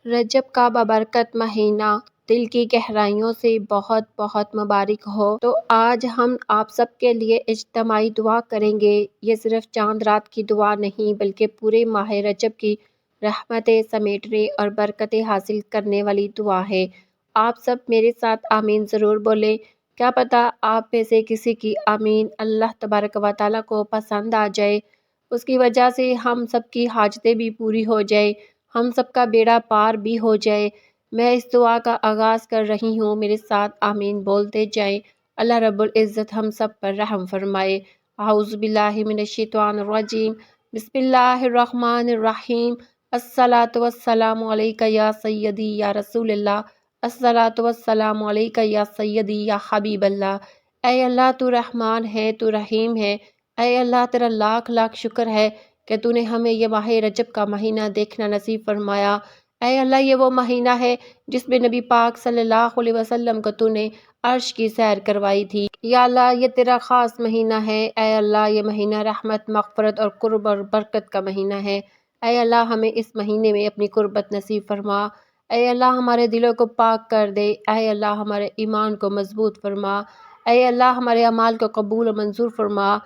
رجب کا بابرکت مہینہ دل کی گہرائیوں سے بہت بہت مبارک ہو۔ تو آج ہم آپ سب کے لیے اجتماعی دعا کریں گے۔ یہ صرف چاند رات کی دعا نہیں بلکہ پورے ماہ رجب کی رحمتیں سمیٹنے اور برکتیں حاصل کرنے والی دعا ہے۔ آپ سب میرے ساتھ آمین ضرور بولیں۔ کیا پتہ آپ میں سے کسی کی آمین اللہ تبارک و تعالیٰ کو پسند آ جائے، اس کی وجہ سے ہم سب کی حاجتیں بھی پوری ہو جائے، ہم سب کا بیڑا پار بھی ہو جائے۔ میں اس دعا کا آغاز کر رہی ہوں، میرے ساتھ آمین بولتے جائیں۔ اللہ رب العزت ہم سب پر رحم فرمائے۔ اعوذ باللہ من الشیطان الرجیم، بسم اللہ الرحمن الرحیم۔ الصلاۃ والسلام علیک یا سیدی یا رسول اللہ، الصلاۃ والسلام علیک یا سیدی یا حبیب اللہ۔ اے اللہ تو رحمان ہے، تو رحیم ہے۔ اے اللہ تیرا لاکھ لاکھ شکر ہے کہ تو نے ہمیں یہ ماہ رجب کا مہینہ دیکھنا نصیب فرمایا۔ اے اللہ یہ وہ مہینہ ہے جس میں نبی پاک صلی اللہ علیہ وسلم کو تو نے عرش کی سیر کروائی تھی۔ یا اللہ یہ تیرا خاص مہینہ ہے۔ اے اللہ یہ مہینہ رحمت، مغفرت اور قرب اور برکت کا مہینہ ہے۔ اے اللہ ہمیں اس مہینے میں اپنی قربت نصیب فرما۔ اے اللہ ہمارے دلوں کو پاک کر دے۔ اے اللہ ہمارے ایمان کو مضبوط فرما۔ اے اللہ ہمارے اعمال کو قبول و منظور فرما۔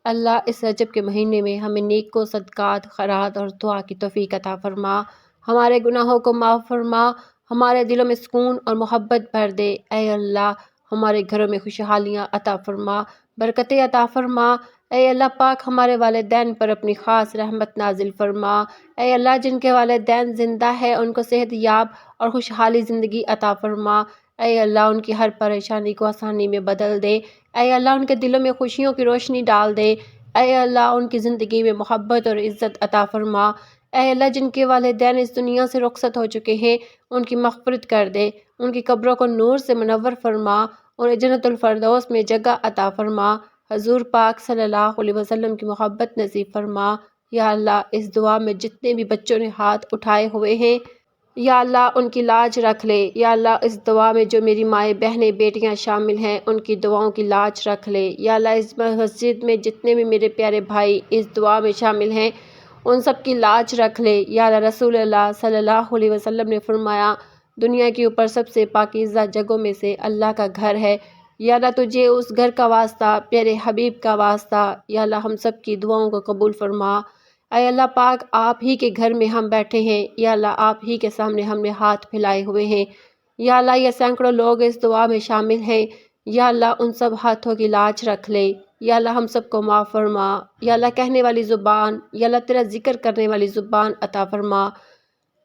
اللہ اس رجب کے مہینے میں ہمیں نیکوں، صدقات، خیرات اور دعا کی توفیق عطا فرما۔ ہمارے گناہوں کو معاف فرما، ہمارے دلوں میں سکون اور محبت بھر دے۔ اے اللہ ہمارے گھروں میں خوشحالیاں عطا فرما، برکتیں عطا فرما۔ اے اللہ پاک ہمارے والدین پر اپنی خاص رحمت نازل فرما۔ اے اللہ جن کے والدین زندہ ہیں ان کو صحت یاب اور خوشحالی زندگی عطا فرما۔ اے اللہ ان کی ہر پریشانی کو آسانی میں بدل دے۔ اے اللہ ان کے دلوں میں خوشیوں کی روشنی ڈال دے۔ اے اللہ ان کی زندگی میں محبت اور عزت عطا فرما۔ اے اللہ جن کے والدین اس دنیا سے رخصت ہو چکے ہیں ان کی مغفرت کر دے، ان کی قبروں کو نور سے منور فرما، انہیں جنت الفردوس میں جگہ عطا فرما، حضور پاک صلی اللہ علیہ وسلم کی محبت نصیب فرما۔ یا اللہ اس دعا میں جتنے بھی بچوں نے ہاتھ اٹھائے ہوئے ہیں یا اللہ ان کی لاج رکھ لے۔ یا اللہ اس دعا میں جو میری مائیں بہنیں بیٹیاں شامل ہیں ان کی دعاؤں کی لاج رکھ لے۔ یا اللہ اس مسجد میں جتنے بھی میرے پیارے بھائی اس دعا میں شامل ہیں ان سب کی لاج رکھ لے۔ یا اللہ رسول اللہ صلی اللہ علیہ وسلم نے فرمایا دنیا کے اوپر سب سے پاکیزہ جگہوں میں سے اللہ کا گھر ہے۔ یا اللہ تجھے اس گھر کا واسطہ، پیارے حبیب کا واسطہ، یا اللہ ہم سب کی دعاؤں کو قبول فرما۔ اے اللہ پاک آپ ہی کے گھر میں ہم بیٹھے ہیں، یا اللہ آپ ہی کے سامنے ہم نے ہاتھ پھیلائے ہوئے ہیں۔ یا اللہ یہ سینکڑوں لوگ اس دعا میں شامل ہیں، یا اللہ ان سب ہاتھوں کی لاج رکھ لے۔ یا اللہ ہم سب کو معاف فرما۔ یا اللہ کہنے والی زبان، یا اللہ تیرا ذکر کرنے والی زبان عطا فرما۔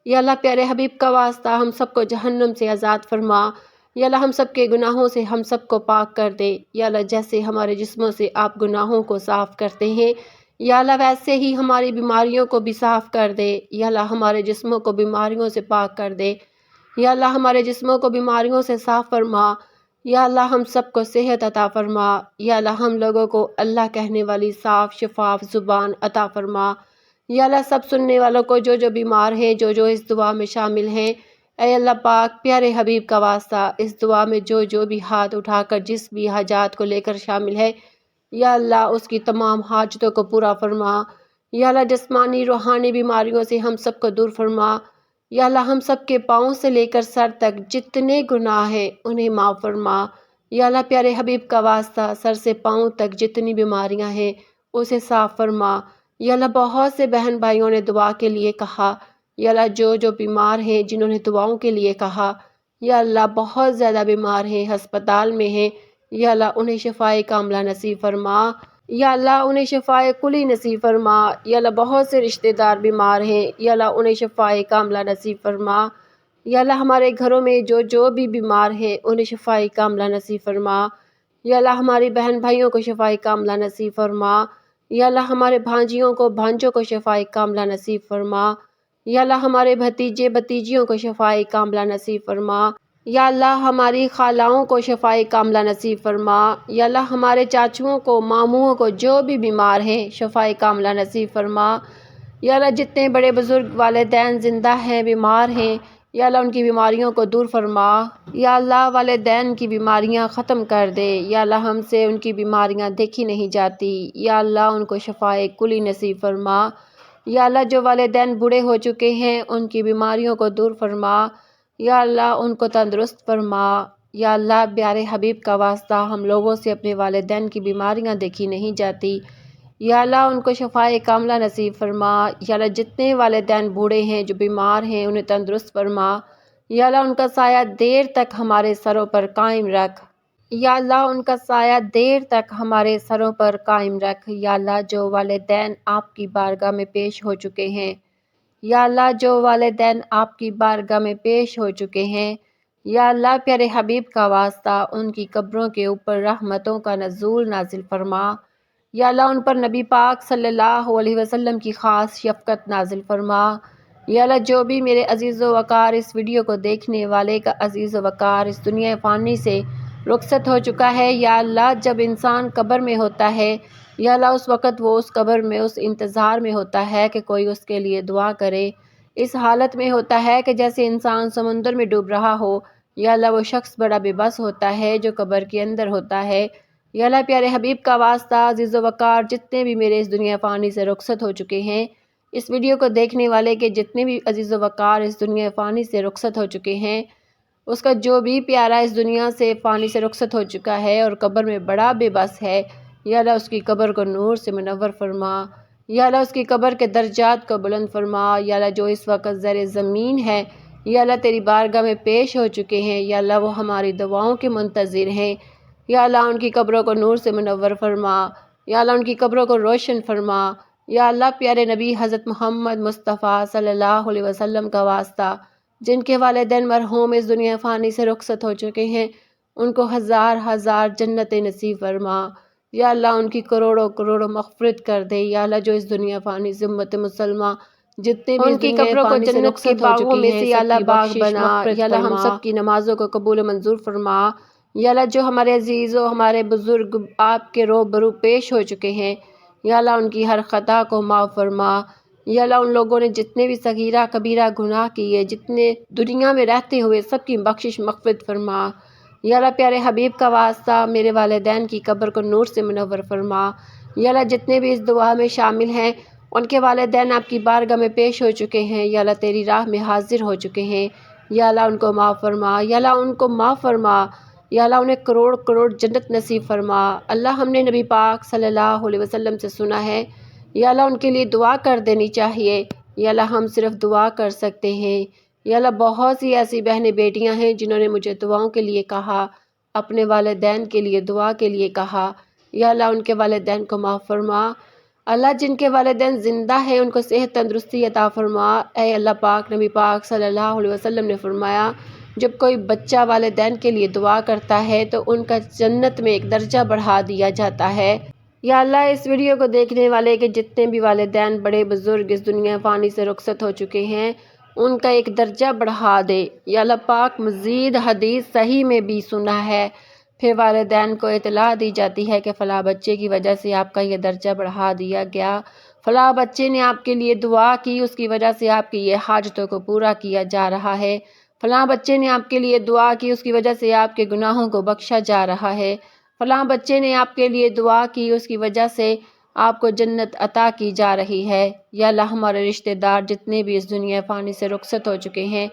یا اللہ پیارے حبیب کا واسطہ ہم سب کو جہنم سے آزاد فرما۔ یا اللہ ہم سب کے گناہوں سے ہم سب کو پاک کر دے۔ یا اللہ جیسے ہمارے جسموں سے آپ گناہوں کو صاف کرتے ہیں یا اللہ ویسے ہی ہماری بیماریوں کو بھی صاف کر دے۔ یا اللہ ہمارے جسموں کو بیماریوں سے پاک کر دے۔ یا اللہ ہمارے جسموں کو بیماریوں سے صاف فرما۔ یا اللہ ہم سب کو صحت عطا فرما۔ یا اللہ ہم لوگوں کو اللہ کہنے والی صاف شفاف زبان عطا فرما۔ یا اللہ سب سننے والوں کو جو جو بیمار ہیں، جو جو اس دعا میں شامل ہیں، اے اللہ پاک پیارے حبیب کا واسطہ اس دعا میں جو جو بھی ہاتھ اٹھا کر جس بھی حاجات کو لے کر شامل ہے یا اللہ اس کی تمام حاجتوں کو پورا فرما۔ یا اللہ جسمانی روحانی بیماریوں سے ہم سب کو دور فرما۔ یا اللہ ہم سب کے پاؤں سے لے کر سر تک جتنے گناہ ہیں انہیں معاف فرما۔ یا اللہ پیارے حبیب کا واسطہ سر سے پاؤں تک جتنی بیماریاں ہیں اسے صاف فرما۔ یا اللہ بہت سے بہن بھائیوں نے دعا کے لیے کہا، یا اللہ جو جو بیمار ہیں جنہوں نے دعاؤں کے لیے کہا، یا اللہ بہت زیادہ بیمار ہیں، ہسپتال میں ہیں، یا اللہ انہیں شفائے کاملہ نصیب فرما۔ یا اللہ انہیں شفائے کلی نصیب فرما۔ یا اللہ بہت سے رشتہ دار بیمار ہیں، یا اللہ انہیں شفائے کاملہ نصیب فرما۔ یا اللہ ہمارے گھروں میں جو جو بھی بیمار ہیں انہیں شفائے کاملہ نصیب فرما۔ یا اللہ ہماری بہن بھائیوں کو شفائے کاملہ نصیب فرما۔ یا اللہ ہمارے بھانجیوں کو بھانجوں کو شفائے کاملہ نصیب فرما۔ یا اللہ ہمارے بھتیجے بھتیجیوں کو شفائے کاملہ نصیب فرما۔ یا اللہ ہماری خالاؤں کو شفائے کاملہ نصیب فرما۔ یا اللہ ہمارے چاچوؤں کو ماموؤں کو جو بھی بیمار ہیں شفائے کاملہ نصیب فرما۔ یا اللہ جتنے بڑے بزرگ والدین زندہ ہیں بیمار ہیں یا اللہ ان کی بیماریوں کو دور فرما۔ یا اللہ والدین کی بیماریاں ختم کر دے۔ یا اللہ ہم سے ان کی بیماریاں دیکھی نہیں جاتی، یا اللہ ان کو شفائے کلی نصیب فرما۔ یا اللہ جو والدین بوڑھے ہو چکے ہیں ان کی بیماریوں کو دور فرما، یا اللہ ان کو تندرست فرما۔ یا اللہ پیارے حبیب کا واسطہ ہم لوگوں سے اپنے والدین کی بیماریاں دیکھی نہیں جاتی، یا اللہ ان کو شفائے کاملہ نصیب فرما۔ یا اللہ جتنے والدین بوڑھے ہیں جو بیمار ہیں انہیں تندرست فرما، یا اللہ ان کا سایہ دیر تک ہمارے سروں پر قائم رکھ، یا اللہ ان کا سایہ دیر تک ہمارے سروں پر قائم رکھ۔ یا اللہ جو والدین آپ کی بارگاہ میں پیش ہو چکے ہیں، یا اللہ جو والدین آپ کی بارگاہ میں پیش ہو چکے ہیں، یا اللہ پیارے حبیب کا واسطہ ان کی قبروں کے اوپر رحمتوں کا نزول نازل فرما، یا اللہ ان پر نبی پاک صلی اللہ علیہ وسلم کی خاص شفقت نازل فرما۔ یا اللہ جو بھی میرے عزیز و وقار اس ویڈیو کو دیکھنے والے کا عزیز و وقار اس دنیا فانی سے رخصت ہو چکا ہے، یا اللہ جب انسان قبر میں ہوتا ہے، یا اللہ اس وقت وہ اس قبر میں اس انتظار میں ہوتا ہے کہ کوئی اس کے لیے دعا کرے، اس حالت میں ہوتا ہے کہ جیسے انسان سمندر میں ڈوب رہا ہو۔ یا اللہ وہ شخص بڑا بے بس ہوتا ہے جو قبر کے اندر ہوتا ہے۔ یا اللہ پیارے حبیب کا واسطہ عزیز و وقار جتنے بھی میرے اس دنیا فانی سے رخصت ہو چکے ہیں، اس ویڈیو کو دیکھنے والے کے جتنے بھی عزیز و وقار اس دنیا فانی سے رخصت ہو چکے ہیں، اس کا جو بھی پیارا اس دنیا سے فانی سے رخصت ہو چکا ہے اور قبر میں بڑا بے بس ہے، یا اللہ اس کی قبر کو نور سے منور فرما، یا اللہ اس کی قبر کے درجات کو بلند فرما۔ یا اللہ جو اس وقت زیر زمین ہے، یا اللہ تیری بارگاہ میں پیش ہو چکے ہیں، یا اللہ وہ ہماری دعاؤں کے منتظر ہیں، یا اللہ ان کی قبروں کو نور سے منور فرما، یا اللہ ان کی قبروں کو روشن فرما۔ یا اللہ پیارے نبی حضرت محمد مصطفیٰ صلی اللہ علیہ وسلم کا واسطہ جن کے والدین مرحوم اس دنیا فانی سے رخصت ہو چکے ہیں ان کو ہزار ہزار جنت نصیب فرما، یا اللہ ان کی کروڑوں کروڑوں مغفرت کر دے۔ یا اللہ جو اس دنیا فانی سے امت مسلمہ جتنے بھی ان کی قبروں کو جنت کے باغوں میں سے یا اللہ باغ بنا، یا اللہ ہم سب کی نمازوں کو قبول و منظور فرما۔ یا اللہ جو ہمارے عزیز و ہمارے بزرگ آپ کے روبرو پیش ہو چکے ہیں، یا اللہ ان کی ہر خطا کو معاف فرما۔ یا اللہ ان لوگوں نے جتنے بھی صغیرہ کبیرہ گناہ کیے، جتنے دنیا میں رہتے ہوئے سب کی بخشش مغفرت فرما۔ یا اللہ پیارے حبیب کا واسطہ میرے والدین کی قبر کو نور سے منور فرما۔ یا اللہ جتنے بھی اس دعا میں شامل ہیں ان کے والدین آپ کی بارگاہ میں پیش ہو چکے ہیں، یا اللہ تیری راہ میں حاضر ہو چکے ہیں، یا اللہ ان کو معاف فرما، یا اللہ ان کو معاف فرما، یا اللہ انہیں کروڑ کروڑ جنت نصیب فرما۔ اللہ ہم نے نبی پاک صلی اللہ علیہ وسلم سے سنا ہے، یا اللہ ان کے لیے دعا کر دینی چاہیے، یا اللہ ہم صرف دعا کر سکتے ہیں۔ یا اللہ بہت سی ایسی بہنیں بیٹیاں ہیں جنہوں نے مجھے دعاؤں کے لیے کہا، اپنے والدین کے لیے دعا کے لیے کہا، یا اللہ ان کے والدین کو معاف فرما۔ اللہ جن کے والدین زندہ ہیں ان کو صحت تندرستی عطا فرما۔ اے اللہ پاک نبی پاک صلی اللہ علیہ وسلم نے فرمایا جب کوئی بچہ والدین کے لیے دعا کرتا ہے تو ان کا جنت میں ایک درجہ بڑھا دیا جاتا ہے۔ یا اللہ اس ویڈیو کو دیکھنے والے کے جتنے بھی والدین بڑے بزرگ اس دنیا فانی سے رخصت ہو چکے ہیں ان کا ایک درجہ بڑھا دے۔ یا اللہ پاک مزید حدیث صحیح میں بھی سنا ہے، پھر والدین کو اطلاع دی جاتی ہے کہ فلاں بچے کی وجہ سے آپ کا یہ درجہ بڑھا دیا گیا، فلاں بچے نے آپ کے لیے دعا کی اس کی وجہ سے آپ کی یہ حاجتوں کو پورا کیا جا رہا ہے، فلاں بچے نے آپ کے لیے دعا کی اس کی وجہ سے آپ کے گناہوں کو بخشا جا رہا ہے، فلاں بچے نے آپ کے لیے دعا کی اس کی وجہ سے آپ کو جنت عطا کی جا رہی ہے۔ یا اللہ ہمارے رشتہ دار جتنے بھی اس دنیا فانی سے رخصت ہو چکے ہیں،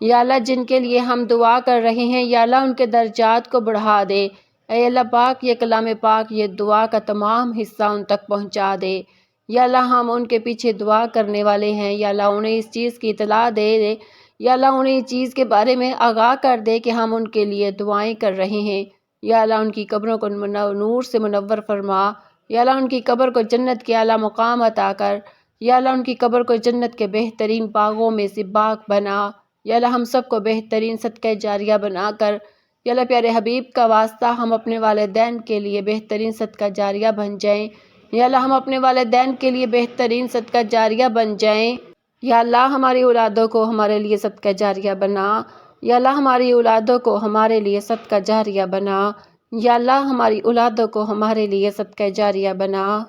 یا اللہ جن کے لیے ہم دعا کر رہے ہیں، یا اللہ ان کے درجات کو بڑھا دے۔ اے اللہ پاک یہ کلام پاک یہ دعا کا تمام حصہ ان تک پہنچا دے۔ یا اللہ ہم ان کے پیچھے دعا کرنے والے ہیں، یا اللہ انہیں اس چیز کی اطلاع دے، یا اللہ انہیں اس چیز کے بارے میں آگاہ کر دے کہ ہم ان کے لیے دعائیں کر رہے ہیں۔ یا اللہ ان کی قبروں کو نور سے منور فرما، یا اللہ ان کی قبر کو جنت کے اعلیٰ مقام عطا کر، یا اللہ ان کی قبر کو جنت کے بہترین باغوں میں سے باغ بنا۔ یا اللہ ہم سب کو بہترین صدقہ جاریہ بنا کر، یا اللہ پیارے حبیب کا واسطہ ہم اپنے والدین کے لیے بہترین صدقہ جاریہ بن جائیں، یا اللہ ہم اپنے والدین کے لیے بہترین صدقہ جاریہ بن جائیں۔ یا اللہ ہماری اولادوں کو ہمارے لیے صدقہ جاریہ بنا، یا اللہ ہماری اولادوں کو ہمارے لیے صدقہ جاریہ بنا، یا اللہ ہماری اولادوں کو ہمارے لیے صدقہ جاریہ بنا۔